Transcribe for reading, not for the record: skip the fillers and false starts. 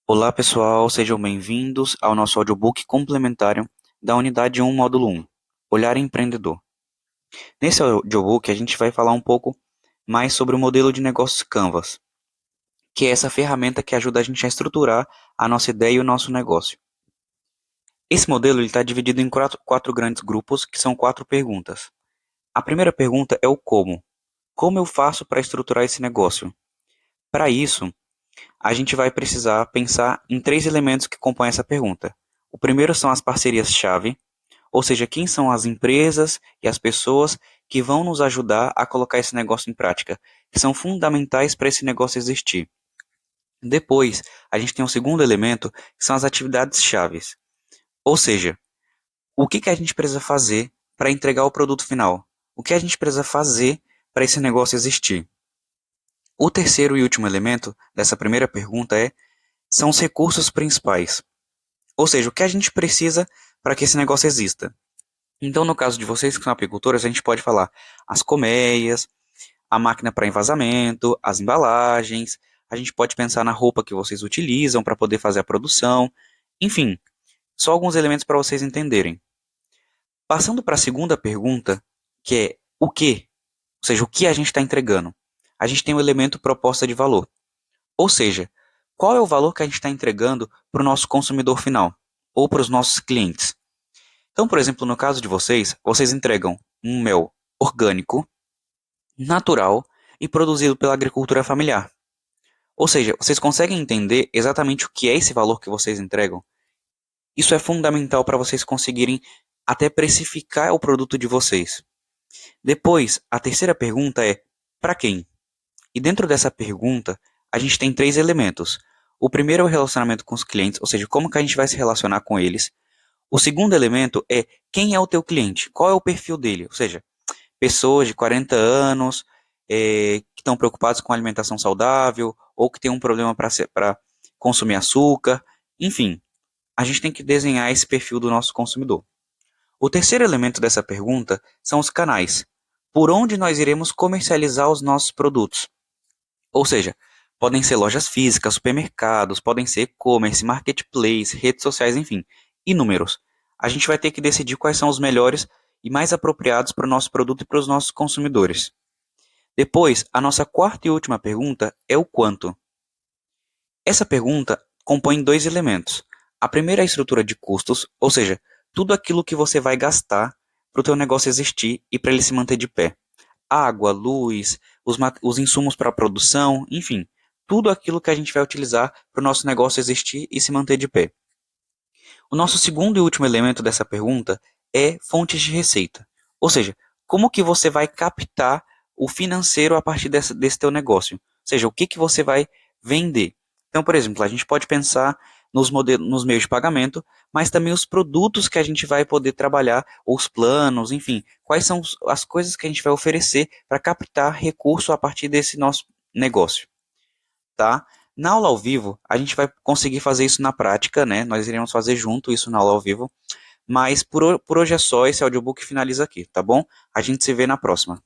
Olá pessoal, sejam bem-vindos ao nosso audiobook complementário da Unidade 1, Módulo 1, Olhar Empreendedor. Nesse audiobook a gente vai falar um pouco mais sobre o modelo de negócios Canvas, que é essa ferramenta que ajuda a gente a estruturar a nossa ideia e o nosso negócio. Esse modelo está dividido em quatro grandes grupos, que são quatro perguntas. A primeira pergunta é o como. Como eu faço para estruturar esse negócio? Para isso, a gente vai precisar pensar em três elementos que compõem essa pergunta. O primeiro são as parcerias-chave, ou seja, quem são as empresas e as pessoas que vão nos ajudar a colocar esse negócio em prática, que são fundamentais para esse negócio existir. Depois, a gente tem um segundo elemento, que são as atividades-chaves, ou seja, o que a gente precisa fazer para entregar o produto final? O que a gente precisa fazer para esse negócio existir? O terceiro e último elemento dessa primeira pergunta são os recursos principais, ou seja, o que a gente precisa para que esse negócio exista. Então, no caso de vocês que são apicultores, a gente pode falar as colmeias, a máquina para envasamento, as embalagens, a gente pode pensar na roupa que vocês utilizam para poder fazer a produção, enfim, só alguns elementos para vocês entenderem. Passando para a segunda pergunta, que é o que? Ou seja, o que a gente está entregando? A gente tem o elemento proposta de valor. Ou seja, qual é o valor que a gente está entregando para o nosso consumidor final? Ou para os nossos clientes? Então, por exemplo, no caso de vocês, vocês entregam um mel orgânico, natural e produzido pela agricultura familiar. Ou seja, vocês conseguem entender exatamente o que é esse valor que vocês entregam? Isso é fundamental para vocês conseguirem até precificar o produto de vocês. Depois, a terceira pergunta é: para quem? E dentro dessa pergunta, a gente tem três elementos. O primeiro é o relacionamento com os clientes, ou seja, como que a gente vai se relacionar com eles. O segundo elemento é quem é o teu cliente, qual é o perfil dele, ou seja, pessoas de 40 anos que estão preocupados com alimentação saudável ou que têm um problema para consumir açúcar, enfim, a gente tem que desenhar esse perfil do nosso consumidor. O terceiro elemento dessa pergunta são os canais, por onde nós iremos comercializar os nossos produtos. Ou seja, podem ser lojas físicas, supermercados, podem ser e-commerce, marketplace, redes sociais, enfim, inúmeros. A gente vai ter que decidir quais são os melhores e mais apropriados para o nosso produto e para os nossos consumidores. Depois, a nossa quarta e última pergunta é o quanto. Essa pergunta compõe dois elementos. A primeira é a estrutura de custos, ou seja, tudo aquilo que você vai gastar para o teu negócio existir e para ele se manter de pé. Água, luz, os insumos para a produção, enfim, tudo aquilo que a gente vai utilizar para o nosso negócio existir e se manter de pé. O nosso segundo e último elemento dessa pergunta é fontes de receita. Ou seja, como que você vai captar o financeiro a partir desse teu negócio? Ou seja, o que você vai vender? Então, por exemplo, a gente pode pensar nos meios de pagamento, mas também os produtos que a gente vai poder trabalhar, os planos, enfim, quais são as coisas que a gente vai oferecer para captar recurso a partir desse nosso negócio, tá? Na aula ao vivo, a gente vai conseguir fazer isso na prática, né? Nós iremos fazer junto isso na aula ao vivo, mas por hoje é só, esse audiobook finaliza aqui, tá bom? A gente se vê na próxima.